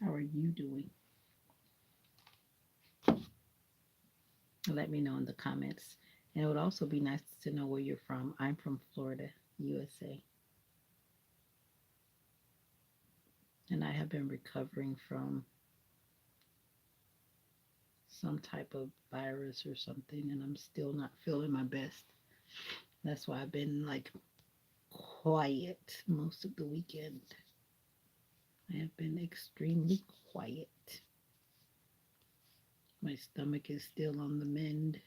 How are you doing? Let me know in the comments. And it would also be nice to know where you're from. I'm from Florida, USA. And I have been recovering from some type of virus or something, and I'm still not feeling my best. That's why I've been like quiet most of the weekend. I have been extremely quiet. My stomach is still on the mend.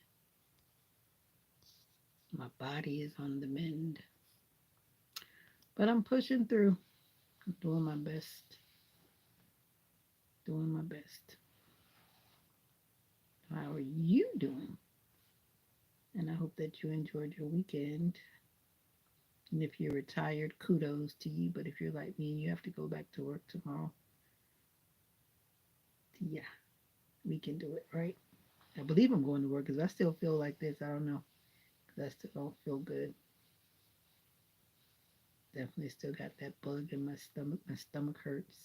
My body is on the mend. But I'm pushing through. I'm doing my best. Doing my best. How are you doing? And I hope that you enjoyed your weekend. And if you're retired, kudos to you. But if you're like me and you have to go back to work tomorrow, yeah, we can do it, right? I believe I'm going to work because I still feel like this. I don't know. Because I still don't feel good. Definitely still got that bug in my stomach. My stomach hurts.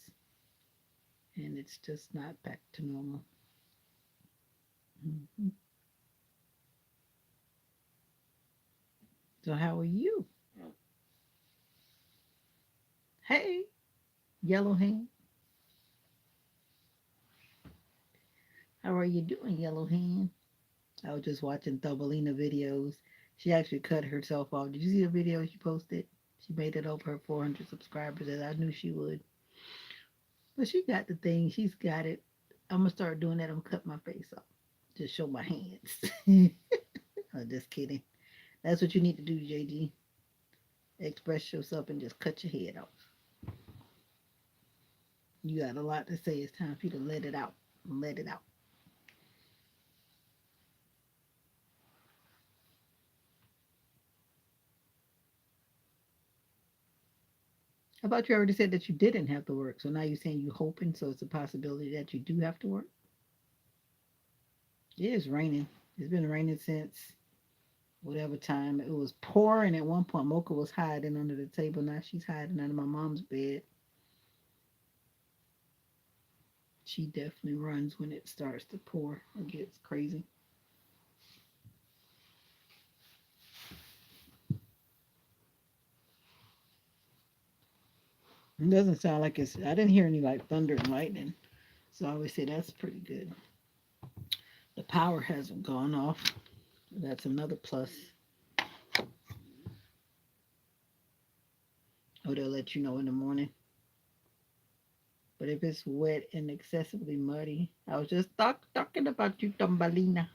And it's just not back to normal. Hmm. So, how are you? Hey, Yellow Hand. How are you doing, Yellow Hand? I was just watching Thumbelina videos. She actually cut herself off. Did you see the video she posted? She made it over her 400 subscribers, as I knew she would. But she got the thing. She's got it. I'm going to start doing that. I'm going to cut my face off. Just show my hands. I'm just kidding. That's what you need to do, JG. Express yourself and just cut your head off. You got a lot to say. It's time for you to let it out. Let it out. I thought you already said that you didn't have to work. So now you're saying you're hoping, so it's a possibility that you do have to work? It is raining. It's been raining since whatever time. It was pouring at one point. Mocha was hiding under the table. Now she's hiding under my mom's bed. She definitely runs when it starts to pour. It gets crazy. It doesn't sound like it's. I didn't hear any like thunder and lightning. So I always say that's pretty good. The power hasn't gone off. That's another plus. Oh, they'll let you know in the morning. But if it's wet and excessively muddy, I was just talking about you, Thumbelina.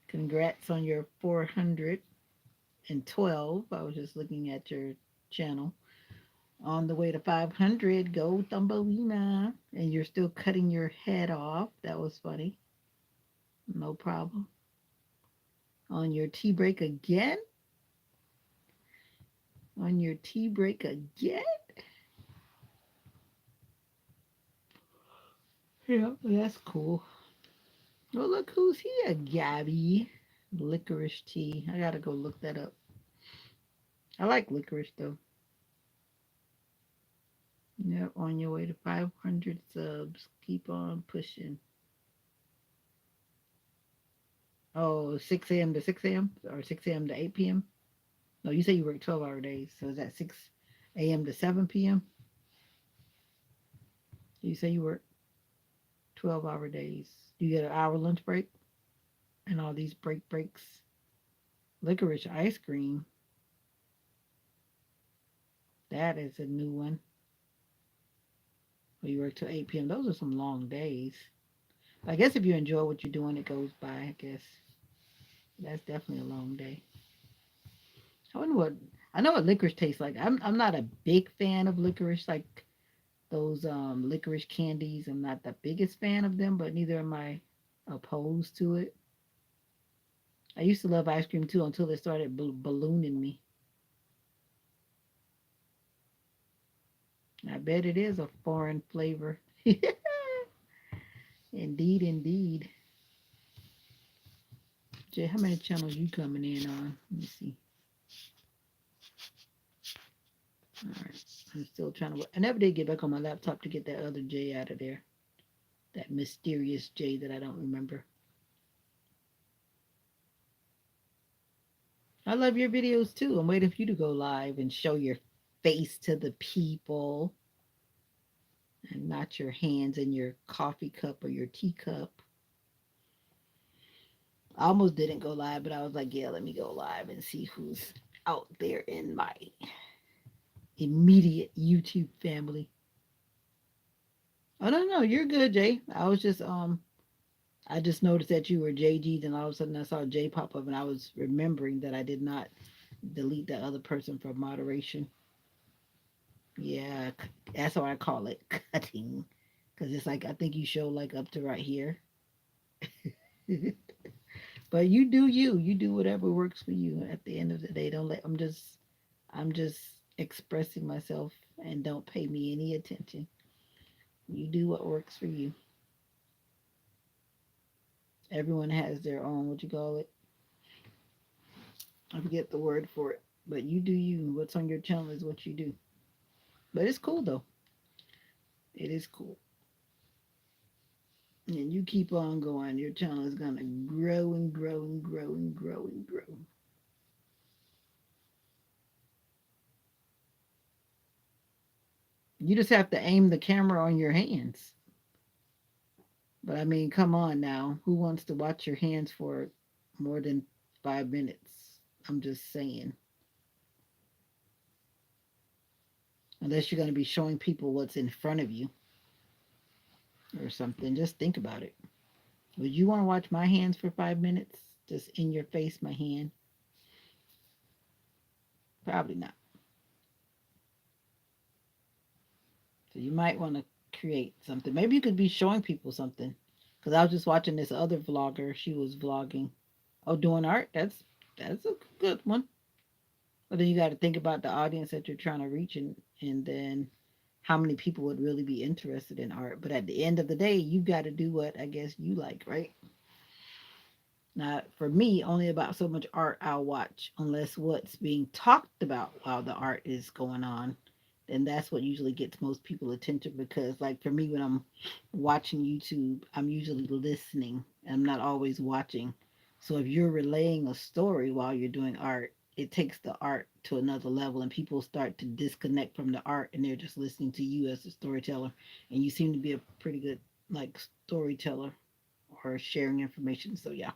Congrats on your 412. I was just looking at your channel. On the way to 500, go Thumbelina. And you're still cutting your head off. That was funny. No problem. On your tea break again? On your tea break again? Yeah, that's cool. Well, look who's here, Gabby. Licorice tea. I gotta go look that up. I like licorice though. Yep, on your way to 500 subs. Keep on pushing. Oh, 6 a.m. to 6 a.m. or 6 a.m. to 8 p.m. No, you say you work 12-hour days. So is that 6 a.m. to 7 p.m.? You say you work 12-hour days. You get an hour lunch break and all these breaks. Licorice ice cream. That is a new one. Well, you work till 8 p.m. Those are some long days. I guess if you enjoy what you're doing, it goes by, I guess. That's definitely a long day. I wonder what I know what licorice tastes like. I'm not a big fan of licorice, like those licorice candies. I'm not the biggest fan of them, but neither am I opposed to it. I used to love ice cream too until it started ballooning me. I bet it is a foreign flavor. Indeed, indeed. Jay, how many channels you coming in on? Let me see. All right. I'm still trying to work. I never did get back on my laptop to get that other J out of there. That mysterious J that I don't remember. I love your videos too. I'm waiting for you to go live and show your face to the people and not your hands in your coffee cup or your teacup. I almost didn't go live, but I was like, yeah, let me go live and see who's out there in my immediate YouTube family. Oh no, no, you're good, Jay. I just noticed that you were JG, then all of a sudden I saw J pop up, and I was remembering that I did not delete that other person from moderation. Yeah, that's what I call it, cutting, because it's like I think you show like up to right here, but you do you. You do whatever works for you. At the end of the day, don't let. I'm just expressing myself, and don't pay me any attention. You do what works for you. Everyone has their own, what you call it. I forget the word for it, but you do you. What's on your channel is what you do. But it's cool though. It is cool. And you keep on going. Your channel is gonna grow and grow and grow and grow and grow. You just have to aim the camera on your hands. But I mean, come on now. Who wants to watch your hands for more than 5 minutes? I'm just saying. Unless you're going to be showing people what's in front of you or something, just think about it. Would you want to watch my hands for 5 minutes? Just in your face, my hand? Probably not. So you might want to create something. Maybe you could be showing people something. Because I was just watching this other vlogger. She was vlogging. Oh, doing art? That's a good one. But then you got to think about the audience that you're trying to reach, and then how many people would really be interested in art. But at the end of the day, you got to do what I guess you like, right? Now, for me, only about so much art I'll watch, unless what's being talked about while the art is going on. Then that's what usually gets most people attention, because, like, for me, when I'm watching YouTube, I'm usually listening. I'm not always watching. So if you're relaying a story while you're doing art, it takes the art to another level, and people start to disconnect from the art, and they're just listening to you as a storyteller. And you seem to be a pretty good, like, storyteller or sharing information. So yeah,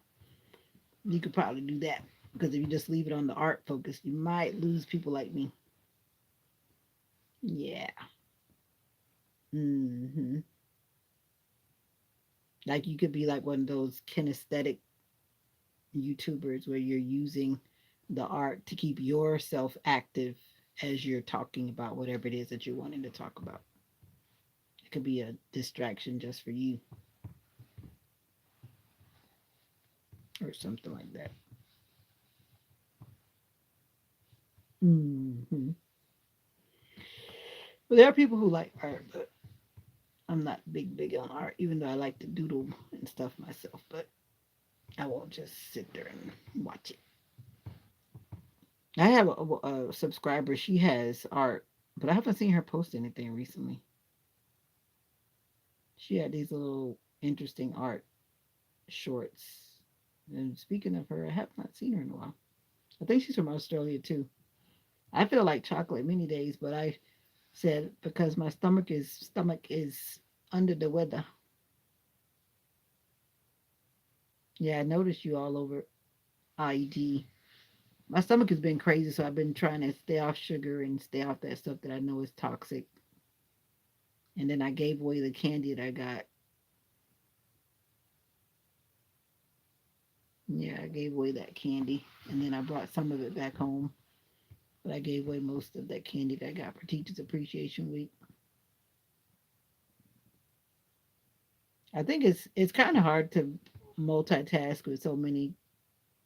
you could probably do that, because if you just leave it on the art focus, you might lose people like me. Yeah. Hmm. Like you could be like one of those kinesthetic YouTubers where you're using the art to keep yourself active as you're talking about whatever it is that you're wanting to talk about. It could be a distraction just for you or something like that. Hmm. But there are people who like art, but I'm not big on art, even though I like to doodle and stuff myself. But I won't just sit there and watch it. I have a subscriber. She has art, but I haven't seen her post anything recently. She had these little interesting art shorts. And speaking of her, I have not seen her in a while. I think she's from Australia too. I feel like chocolate many days, but I said because my stomach is under the weather. Yeah, I noticed you all over ID. My stomach has been crazy, so I've been trying to stay off sugar and stay off that stuff that I know is toxic. And then I gave away the candy that I got. Yeah, I gave away that candy, and then I brought some of it back home. But I gave away most of that candy that I got for Teachers Appreciation Week. I think it's kind of hard to multitask with so many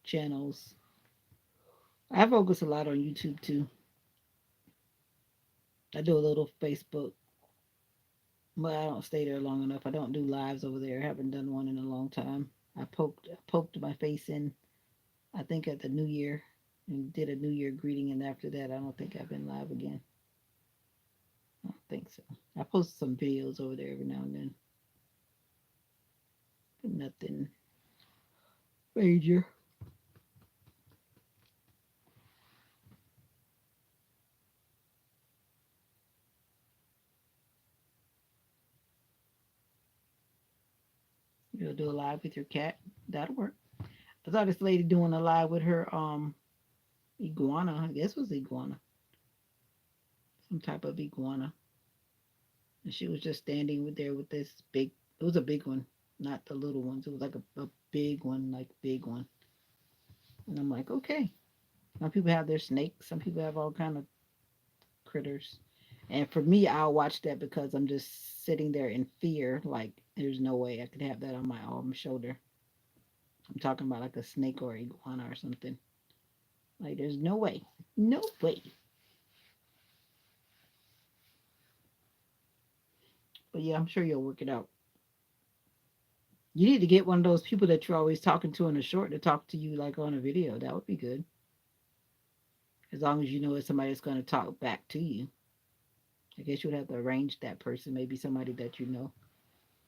channels. I focus a lot on YouTube too. I do a little Facebook, but I don't stay there long enough. I don't do lives over there. I haven't done one in a long time. I poked my face in, I think, at the New Year, and did a New Year greeting, and after that I don't think I've been live again. think so. I post some videos over there every now and then, but nothing major. You'll do a live with your cat. That'll work. I saw this lady doing a live with her iguana. I guess it was iguana, some type of iguana, and she was just standing with there with this big. It was a big one, not the little ones. It was like a big one, like big one. And I'm like, okay. Some people have their snakes. Some people have all kind of critters. And for me, I'll watch that because I'm just sitting there in fear. Like, there's no way I could have that on my arm shoulder. I'm talking about like a snake or iguana or something. Like, there's no way. No way. But yeah, I'm sure you'll work it out. You need to get one of those people that you're always talking to in a short to talk to you like on a video. That would be good. As long as you know it's somebody that's going to talk back to you. I guess you would have to arrange that person, maybe somebody that you know.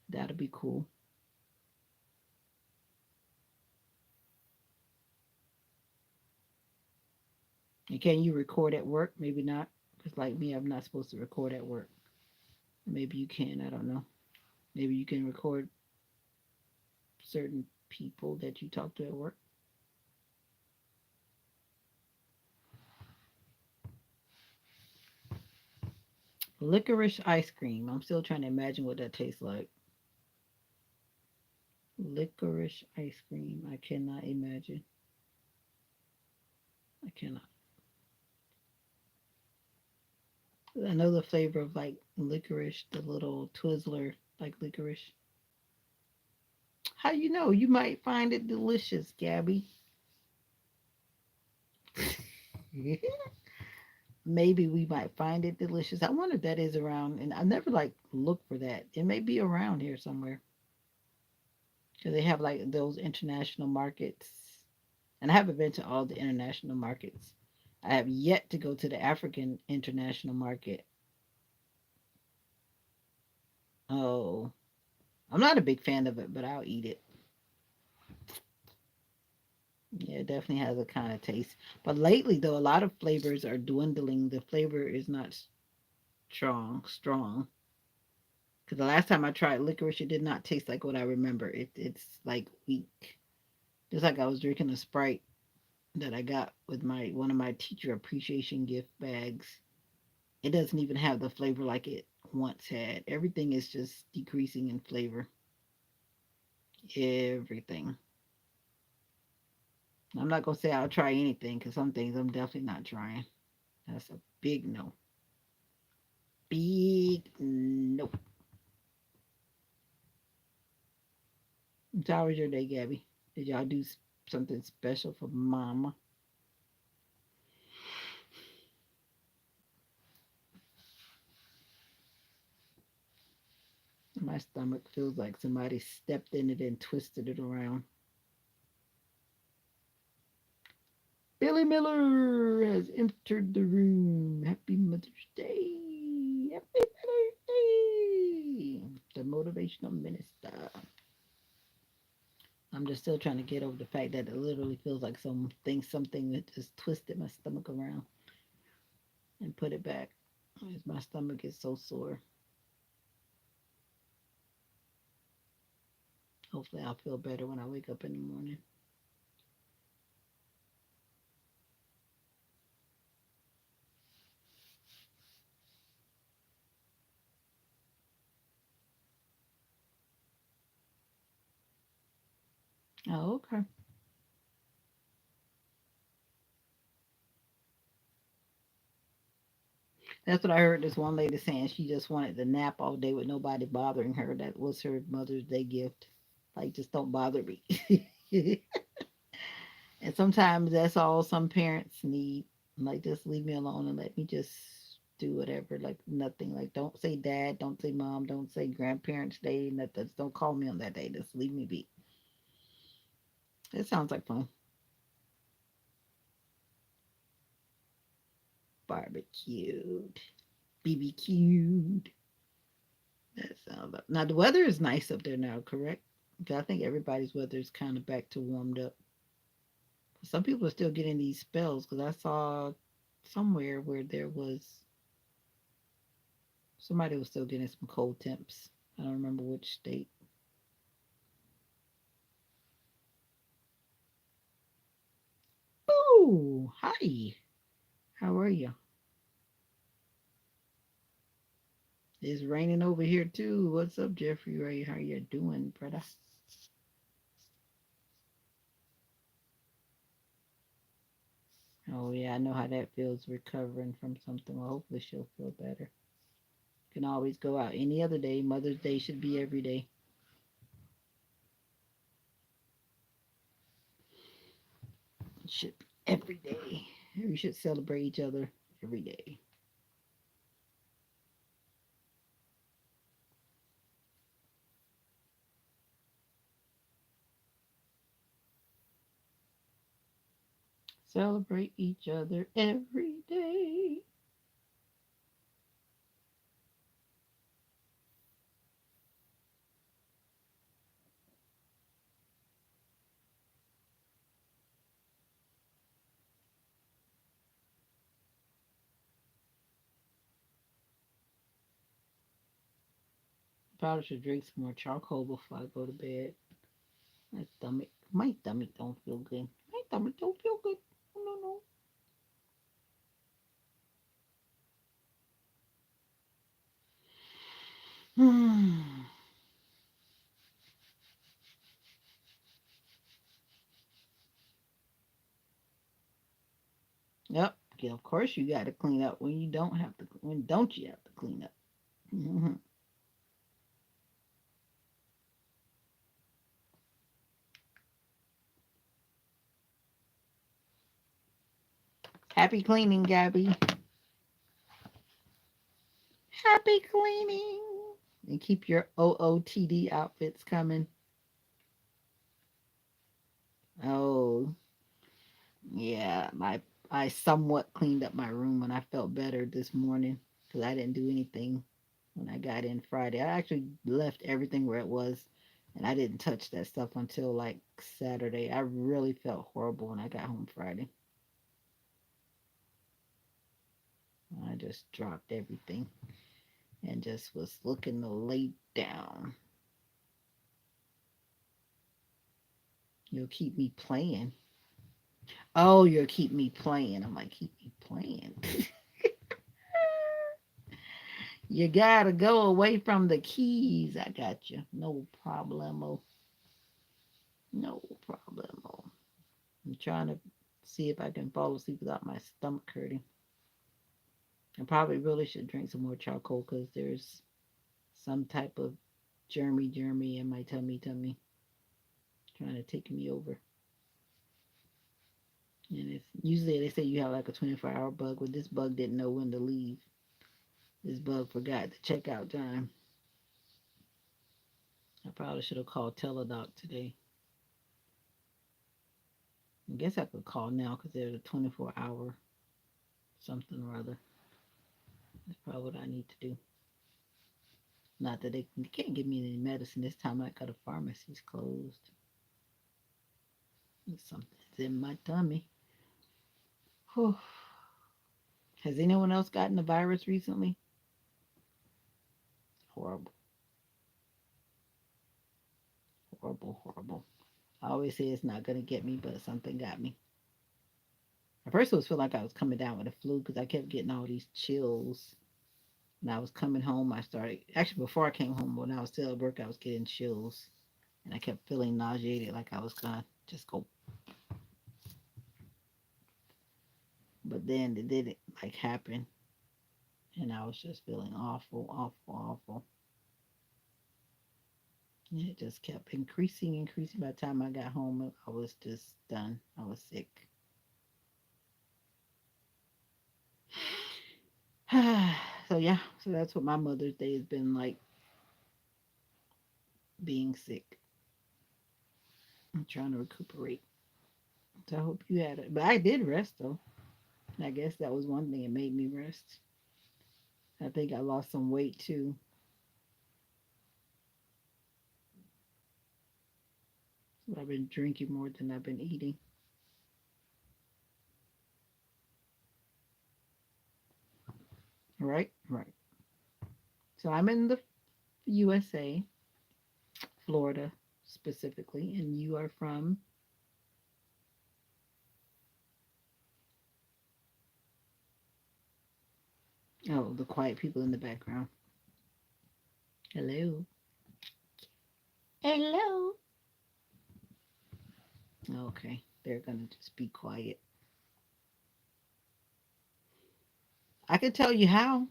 That'll be cool. And can you record at work? Maybe not. Because, like me, I'm not supposed to record at work. Maybe you can. I don't know. Maybe you can record certain people that you talk to at work. Licorice ice cream. I'm still trying to imagine what that tastes like. Licorice ice cream. I cannot imagine. I cannot. I know the flavor of like licorice, the little Twizzler, like licorice. How you know? You might find it delicious, Gabby. Maybe we might find it delicious. I wonder if that is around, and I never like look for that. It may be around here somewhere because they have like those international markets, and I haven't been to all the international markets. I have yet to go to the African international market. Oh, I'm not a big fan of it, but I'll eat it. Yeah, it definitely has a kind of taste. But lately, though, a lot of flavors are dwindling. The flavor is not strong. Because the last time I tried licorice, it did not taste like what I remember. It's like weak. Just like I was drinking a Sprite that I got with my one of my teacher appreciation gift bags. It doesn't even have the flavor like it once had. Everything is just decreasing in flavor. Everything. I'm not gonna say I'll try anything because some things I'm definitely not trying. That's a big no. Big no. So how was your day, Gabby? Did y'all do something special for Mama? My stomach feels like somebody stepped in it and twisted it around. Billy Miller has entered the room. Happy Mother's Day. Happy Mother's Day. The motivational minister. I'm just still trying to get over the fact that it literally feels like something that just twisted my stomach around and put it back. My stomach is so sore. Hopefully I'll feel better when I wake up in the morning. Oh, okay. That's what I heard this one lady saying. She just wanted to nap all day with nobody bothering her. That was her Mother's Day gift. Like, just don't bother me. And sometimes that's all some parents need. Like, just leave me alone and let me just do whatever. Like, nothing. Like, don't say dad, don't say mom, don't say grandparents' day, nothing. Don't call me on that day. Just leave me be. It sounds like fun. Barbecued. BBQ'd. That sounds like, now the weather is nice up there now, correct? 'Cause I think everybody's weather is kind of back to warmed up. Some people are still getting these spells because I saw somewhere where there was somebody was still getting some cold temps. I don't remember which state. Oh, hi. How are you? It's raining over here too. What's up, Jeffrey? Ray? How you doing, brother? Oh yeah, I know how that feels recovering from something. Well, hopefully she'll feel better. Can always go out any other day. Mother's Day should be every day. It should be every day. We should celebrate each other every day. Celebrate each other every day. Probably should drink some more charcoal before I go to bed. My stomach don't feel good. My stomach don't feel good. No, no. Yep. Yeah, of course you got to clean up when you don't have to. When don't you have to clean up? Hmm. Happy cleaning, Gabby. Happy cleaning. And keep your OOTD outfits coming. Oh, yeah. I somewhat cleaned up my room and I felt better this morning because I didn't do anything when I got in Friday. I actually left everything where it was and I didn't touch that stuff until like Saturday. I really felt horrible when I got home Friday. I just dropped everything and just was looking to lay down. You'll keep me playing. Oh, you'll keep me playing. I'm like, keep me playing. You gotta go away from the keys. I got you. No problemo. No problemo. I'm trying to see if I can fall asleep without my stomach hurting. I probably really should drink some more charcoal because there's some type of germy in my tummy trying to take me over. And it's usually they say you have like a 24-hour bug, but this bug didn't know when to leave. This bug forgot the checkout time. I probably should have called Teledoc today. I guess I could call now because there's a 24-hour something or other. That's probably what I need to do. Not that they can't give me any medicine this time. I got a pharmacy's closed. Something's in my tummy. Whew. Has anyone else gotten the virus recently? Horrible, horrible, horrible. I always say it's not going to get me, but something got me. At first, it was feeling like I was coming down with a flu because I kept getting all these chills. When I was coming home, I started actually before I came home. When I was still at work, I was getting chills, and I kept feeling nauseated, like I was gonna just go. But then it didn't like happen, and I was just feeling awful, awful, awful. And it just kept increasing, increasing. By the time I got home, I was just done. I was sick. So yeah, so that's what my Mother's Day has been like, being sick. I'm trying to recuperate. So I hope you had it. But I did rest though. I guess that was one thing that made me rest. I think I lost some weight too. So I've been drinking more than I've been eating. Right? Right. So I'm in the USA, Florida specifically, and you are from. Oh, the quiet people in the background. Hello. Hello. Okay, they're gonna just be quiet. I can tell you how.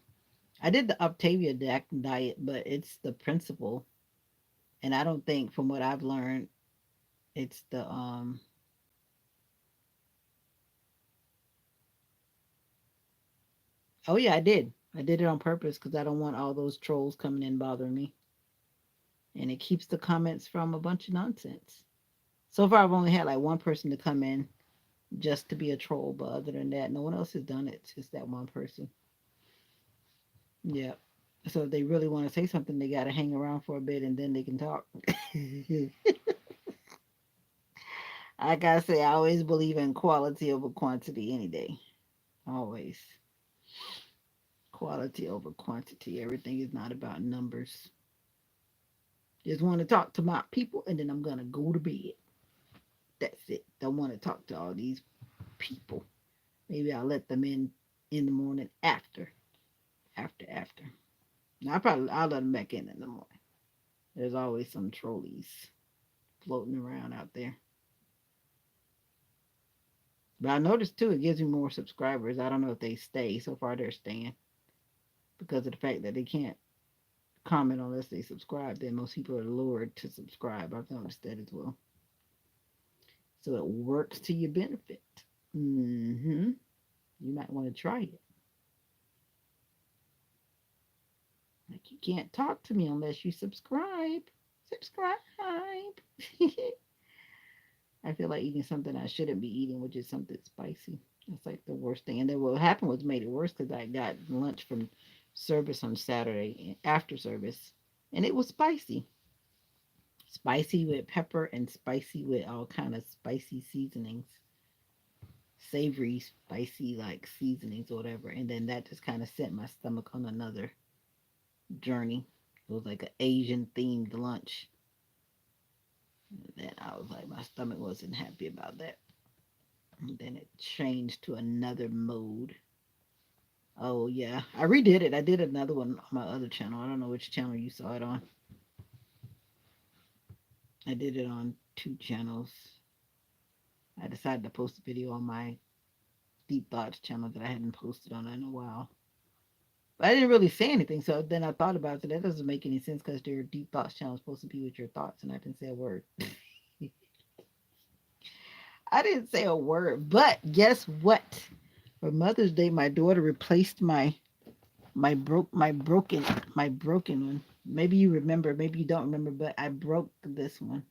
I did the Octavia diet, but it's the principle, and I don't think, from what I've learned, it's the Oh yeah, I did. I did it on purpose because I don't want all those trolls coming in bothering me, and it keeps the comments from a bunch of nonsense. So far, I've only had like one person to come in just to be a troll, but other than that, no one else has done it. It's just that one person. Yeah. So if they really want to say something, they got to hang around for a bit and then they can talk. I gotta say, I always believe in quality over quantity any day. Always. Quality over quantity. Everything is not about numbers. Just want to talk to my people and then I'm gonna go to bed. That's it. Don't want to talk to all these people. Maybe I'll let them in the morning after. After. I'll let them back in the morning. There's always some trolleys floating around out there. But I noticed too, it gives me more subscribers. I don't know if they stay. So far, they're staying because of the fact that they can't comment unless they subscribe. Then most people are lured to subscribe. I've noticed that as well. So it works to your benefit. Mm-hmm. You might want to try it. Like you can't talk to me unless you subscribe. Subscribe. I feel like eating something I shouldn't be eating, which is something spicy. That's like the worst thing. And then what happened was made it worse because I got lunch from service on Saturday after service, and it was spicy, spicy with pepper and spicy with all kind of spicy seasonings, savory, spicy like seasonings or whatever. And then that just kind of sent my stomach on another journey. It was like an Asian themed lunch. And then I was like, my stomach wasn't happy about that. And then it changed to another mode. Oh yeah, I redid it. I did another one on my other channel. I don't know which channel you saw it on. I did it on two channels. I decided to post a video on my Deep Thoughts channel that I hadn't posted on in a while. But I didn't really say anything, so then I thought about it. That doesn't make any sense because your Deep Thoughts channel is supposed to be with your thoughts, and I didn't say a word. I didn't say a word, but guess what? For Mother's Day, my daughter replaced my broken one. Maybe you remember, maybe you don't remember, but I broke this one.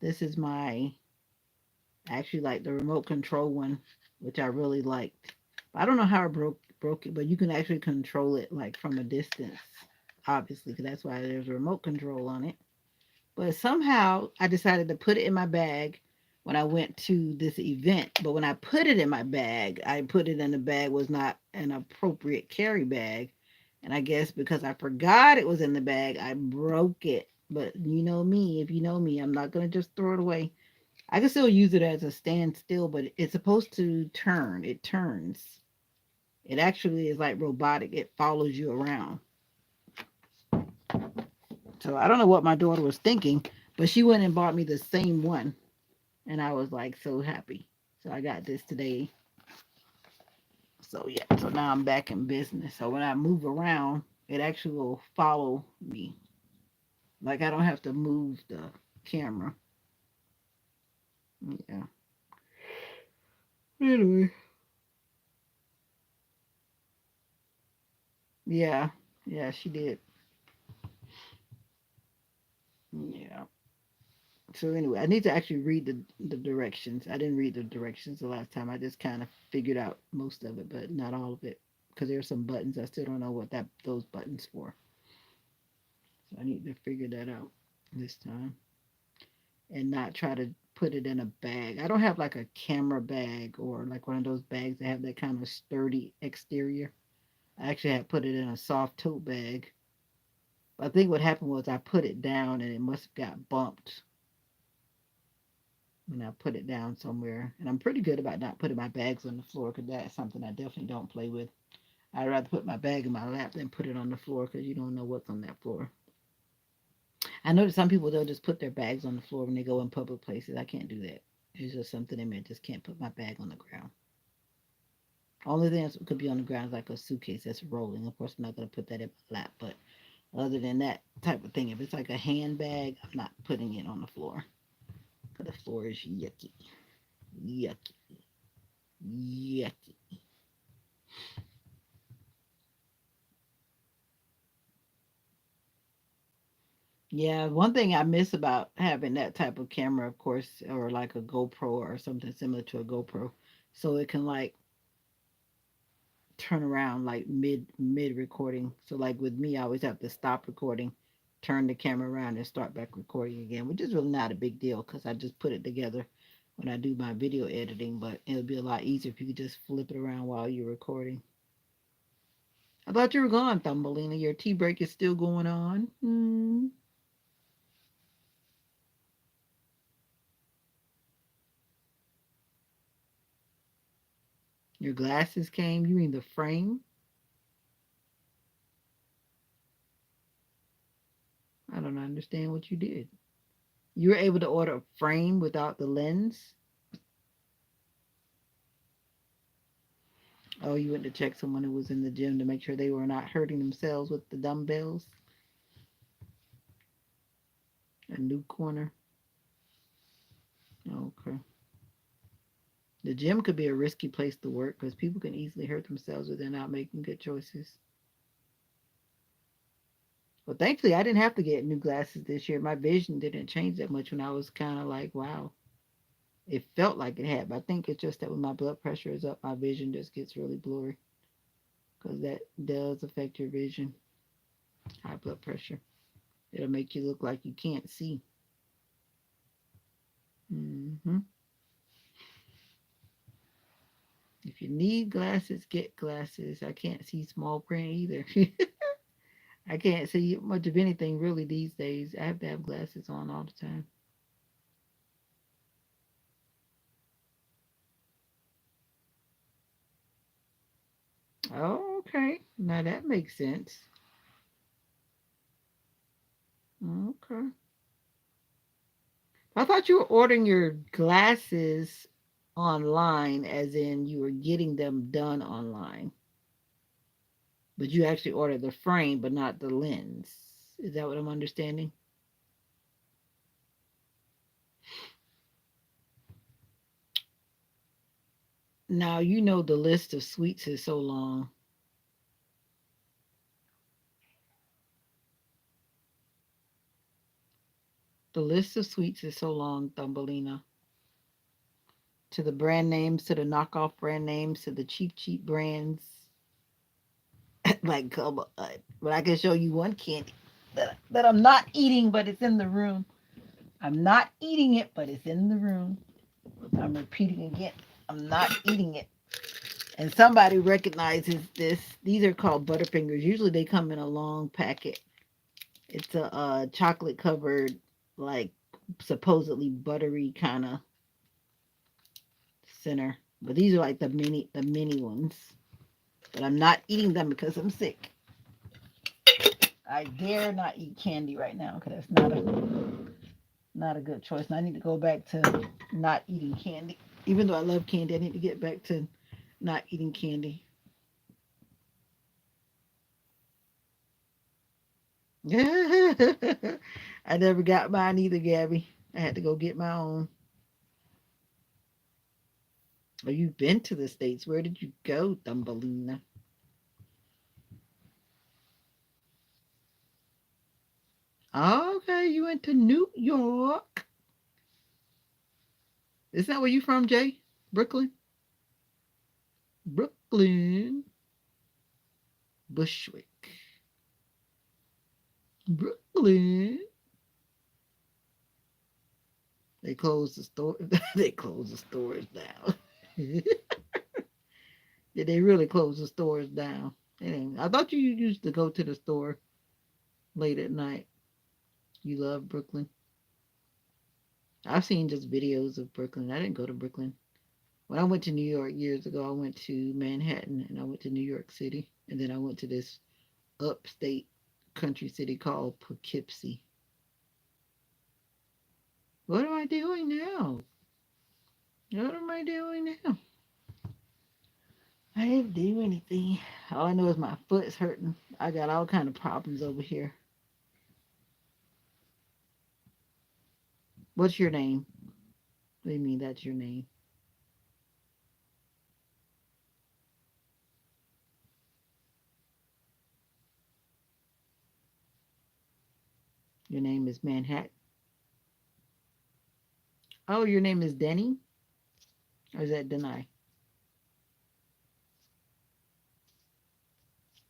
This is my actually like the remote control one, which I really liked. I don't know how I broke it, but you can actually control it like from a distance, obviously, because that's why there's a remote control on it. But somehow I decided to put it in my bag when I went to this event. But when I put it in my bag, I put it in the bag was not an appropriate carry bag. And I guess because I forgot it was in the bag, I broke it. But you know me, if you know me, I'm not going to just throw it away. I can still use it as a standstill, but it's supposed to turn. It turns. It actually is like robotic. It follows you around. So I don't know what my daughter was thinking, but she went and bought me the same one. And I was like so happy. So I got this today. So yeah, so now I'm back in business. So when I move around, it actually will follow me. Like I don't have to move the camera. Yeah. Anyway. Yeah. Yeah, she did. Yeah. So anyway, I need to actually read the directions. I didn't read the directions the last time. I just kind of figured out most of it, but not all of it. because there's some buttons. I still don't know what those buttons for. So I need to figure that out this time and not try to put it in a bag. I don't have like a camera bag or like one of those bags that have that kind of sturdy exterior. I actually had put it in a soft tote bag. I think what happened was I put it down and it must have got bumped when I put it down somewhere. And I'm pretty good about not putting my bags on the floor because that's something I definitely don't play with. I'd rather put my bag in my lap than put it on the floor because you don't know what's on that floor. I know that some people they'll just put their bags on the floor when they go in public places. I can't do that. It's just something in me. I just can't put my bag on the ground. Only thing that could be on the ground is like a suitcase that's rolling. Of course, I'm not gonna put that in my lap. But other than that type of thing, if it's like a handbag, I'm not putting it on the floor. Because the floor is yucky, yucky, yucky. Yeah, one thing I miss about having that type of camera, of course, or like a GoPro or something similar to a GoPro, so it can like turn around like mid recording. So like with me, I always have to stop recording, turn the camera around, and start back recording again, which is really not a big deal because I just put it together when I do my video editing. But it would be a lot easier if you could just flip it around while you're recording. I thought you were gone, Thumbelina. Your tea break is still going on. Your glasses came. You mean the frame? I don't understand what you did. You were able to order a frame without the lens? Oh, you went to check someone who was in the gym to make sure they were not hurting themselves with the dumbbells? A new corner. Okay. The gym could be a risky place to work because people can easily hurt themselves if they're not making good choices. Well, thankfully, I didn't have to get new glasses this year. My vision didn't change that much when I was kind of like, wow. It felt like it had, but I think it's just that when my blood pressure is up, my vision just gets really blurry because that does affect your vision. High blood pressure. It'll make you look like you can't see. hmm If you need glasses, get glasses. I can't see small print either. I can't see much of anything really these days. I have to have glasses on all the time. Oh, okay. Now that makes sense. Okay. I thought you were ordering your glasses online, as in you were getting them done online. But you actually ordered the frame, but not the lens. Is that what I'm understanding? Now, you know the list of sweets is so long. The list of sweets is so long, Thumbelina. To the brand names, to the knockoff brand names, to the cheap brands. Like, come on. But I can show you one candy that I'm not eating, but it's in the room. I'm not eating it, but it's in the room. I'm repeating again. I'm not eating it. And somebody recognizes this. These are called Butterfingers. Usually they come in a long packet. It's a chocolate covered, like supposedly buttery kind of center. But these are like the mini ones. But I'm not eating them because I'm sick. I dare not eat candy right now because that's not a good choice. And I need to go back to not eating candy. Even though I love candy, I need to get back to not eating candy. I never got mine either, Gabby. I had to go get my own. Oh, you've been to the States. Where did you go, Thumbelina? Oh, okay, you went to New York. Is that where you from, Jay? Brooklyn? Brooklyn. Bushwick, Brooklyn. They closed the store. They closed the stores down. Did they really close the stores down? I thought you used to go to the store late at night. You love Brooklyn. I've seen just videos of Brooklyn. I didn't go to Brooklyn. When I went to New York years ago, I went to Manhattan and I went to New York City. And then I went to this upstate country city called Poughkeepsie. What am I doing now? What am I doing now? I didn't do anything. All I know is my foot's hurting. I got all kind of problems over here. What's your name? What do you mean that's your name? Your name is Manhattan. Oh, your name is Denny? Or is that Denai?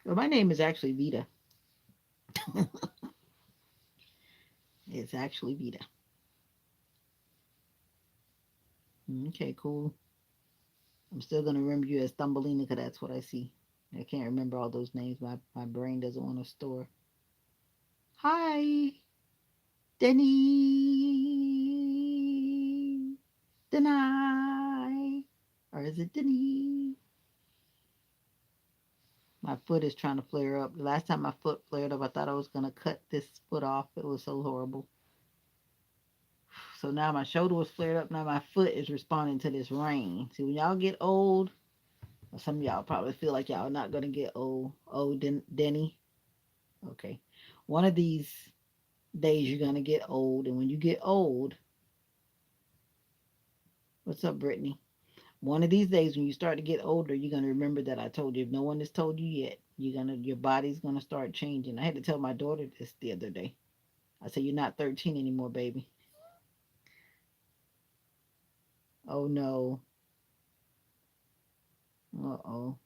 Well, my name is actually Vita. It's actually Vita. Okay, cool. I'm still gonna remember you as Thumbelina because that's what I see. I can't remember all those names. My brain doesn't want to store. Hi, Denny. Denai. Or is it Denny? My foot is trying to flare up. The last time my foot flared up, I thought I was gonna cut this foot off. It was so horrible. So now my shoulder was flared up. Now my foot is responding to this rain. See, when y'all get old, some of y'all probably feel like y'all not gonna get old. Oh, Denny. Okay. One of these days you're gonna get old, and when you get old, what's up, Brittany? One of these days when you start to get older, you're gonna remember that I told you. If no one has told you yet, your body's gonna start changing. I had to tell my daughter this the other day. I said, "You're not 13 anymore, baby." Oh no. Uh oh.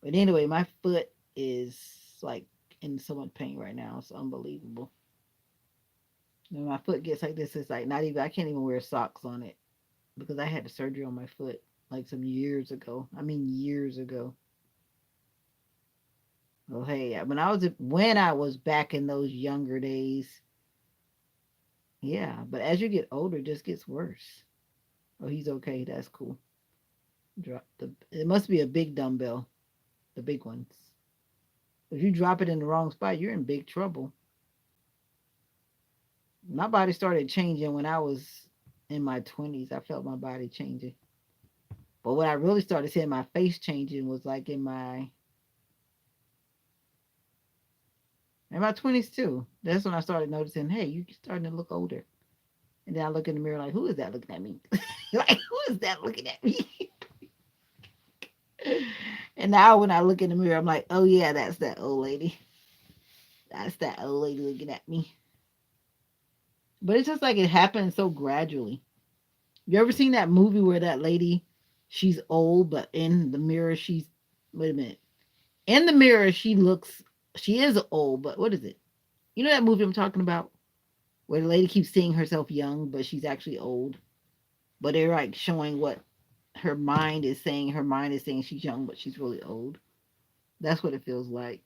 But anyway, my foot is like in so much pain right now. It's unbelievable. When my foot gets like this, it's like not even, I can't even wear socks on it because I had a surgery on my foot like some years ago. I mean, years ago. Well, hey, when I was back in those younger days, yeah. But as you get older, it just gets worse. Oh, he's okay. That's cool. Drop the. It must be a big dumbbell, the big ones. If you drop it in the wrong spot, you're in big trouble. My body started changing when I was in my 20s. I felt my body changing. But when I really started seeing my face changing was like in my 20s too. That's when I started noticing, hey, you're starting to look older. And then I look in the mirror like, who is that looking at me? Like, who is that looking at me? And now when I look in the mirror, I'm like, oh yeah, that's that old lady. That's that old lady looking at me. But it's just like it happens so gradually. You ever seen that movie where that lady, she's old, but in the mirror, wait a minute. In the mirror, she is old, but what is it? You know that movie I'm talking about? Where the lady keeps seeing herself young, but she's actually old. But they're like showing what her mind is saying. Her mind is saying she's young, but she's really old. That's what it feels like.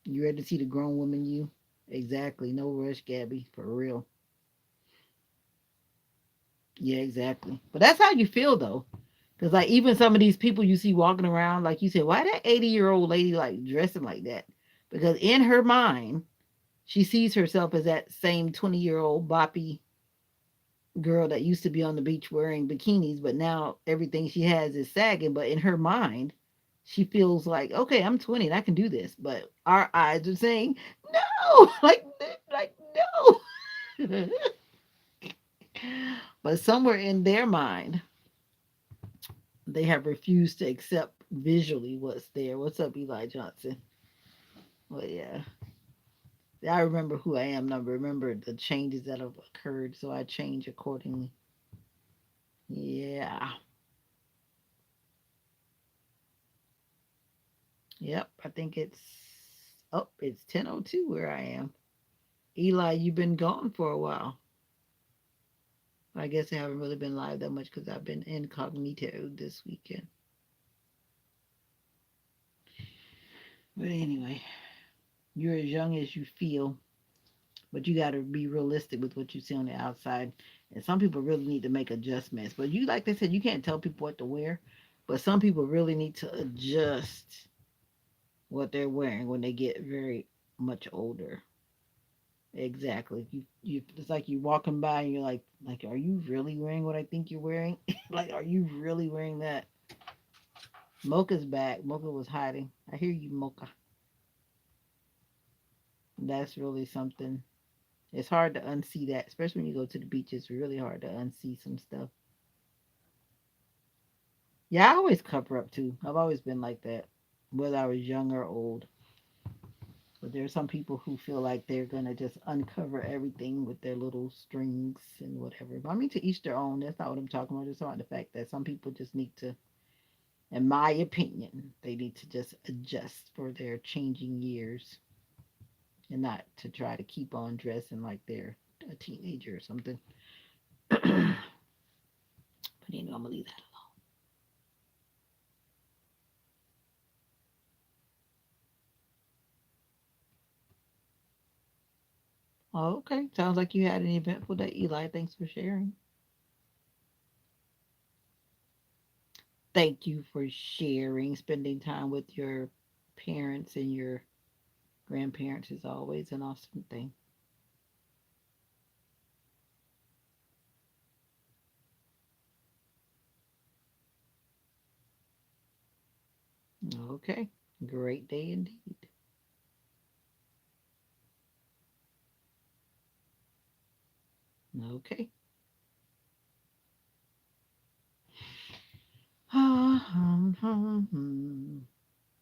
You ready to see the grown woman you? Exactly. No rush, Gabby. For real. Yeah, exactly. But that's how you feel though. Because like even some of these people you see walking around, like you said, why that 80-year-old lady like dressing like that? Because in her mind, she sees herself as that same 20-year-old boppy girl that used to be on the beach wearing bikinis, but now everything she has is sagging. But in her mind, she feels like, okay, I'm 20 and I can do this. But our eyes are saying, no, like no. But somewhere in their mind, they have refused to accept visually what's there. What's up, Eli Johnson? Well, yeah. I remember who I am now. Remember the changes that have occurred, so I change accordingly. Yeah. Yep, I think it's 10:02 where I am. Eli, you've been gone for a while. I guess I haven't really been live that much because I've been incognito this weekend. But anyway, you're as young as you feel, but you got to be realistic with what you see on the outside. And some people really need to make adjustments. But you, like they said, you can't tell people what to wear. But some people really need to adjust what they're wearing when they get very much older. Exactly. You it's like you walking by and you're like, are you really wearing what I think you're wearing? Like, are you really wearing that? Mocha's back. Mocha was hiding. I hear you, Mocha. That's really something. It's hard to unsee that, especially when you go to the beach. It's really hard to unsee some stuff. Yeah, I always cover up too. I've always been like that, whether I was young or old. But there are some people who feel like they're gonna just uncover everything with their little strings and whatever. But I mean, to each their own. That's not what I'm talking about. Just about the fact that some people just need to, in my opinion, they need to just adjust for their changing years and not to try to keep on dressing like they're a teenager or something. But anyway, I'm gonna leave that alone. Oh, okay. Sounds like you had an eventful day, Eli. Thanks for sharing. Thank you for sharing. Spending time with your parents and your grandparents is always an awesome thing. Okay. Great day indeed. Okay. I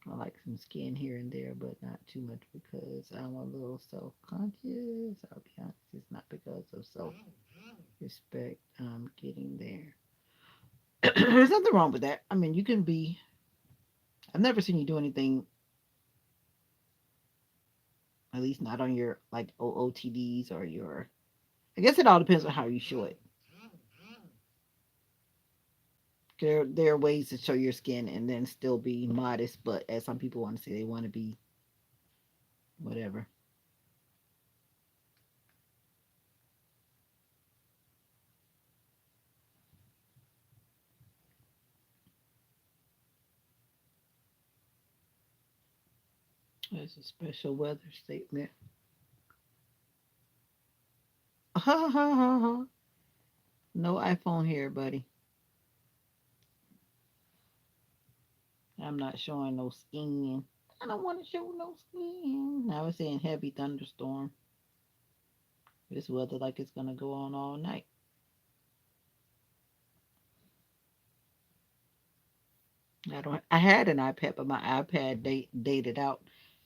like some skin here and there, but not too much because I'm a little self conscious. I'll be honest, it's not because of self respect. I'm getting there. There's nothing wrong with that. I mean, you can be. I've never seen you do anything, at least not on your like OOTDs or your. I guess it all depends on how you show it. There are ways to show your skin and then still be modest, but as some people want to say, they want to be whatever. That's a special weather statement. No iPhone here, buddy. I'm not showing no skin. I don't want to show no skin. Now it's saying heavy thunderstorm. This weather like it's gonna go on all night. I don't. I had an iPad, but my iPad dated out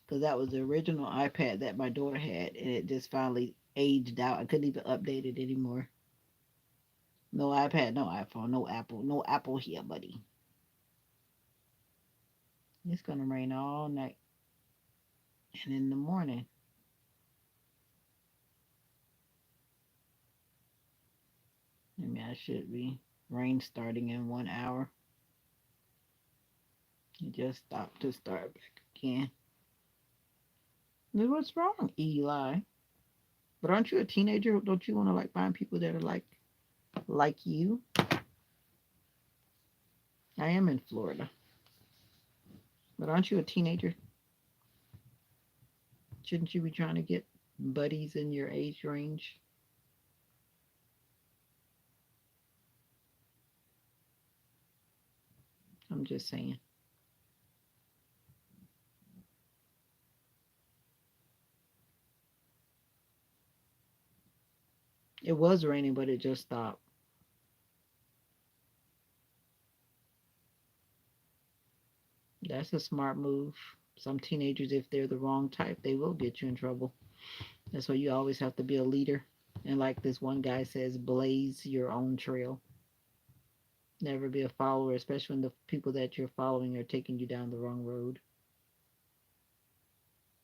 because that was the original iPad that my daughter had, and it just finally aged out. I couldn't even update it anymore. No iPad, no iPhone, no Apple here, buddy. It's gonna rain all night and in the morning. I mean, I should be rain starting in 1 hour. It just stopped to start back again. What's wrong, Eli? But aren't you a teenager? Don't you want to like find people that are like you? I am in Florida, but aren't you a teenager? Shouldn't you be trying to get buddies in your age range? I'm just saying. It was raining, but it just stopped. That's a smart move. Some teenagers, if they're the wrong type, they will get you in trouble. That's why you always have to be a leader. And like this one guy says, blaze your own trail. Never be a follower, especially when the people that you're following are taking you down the wrong road.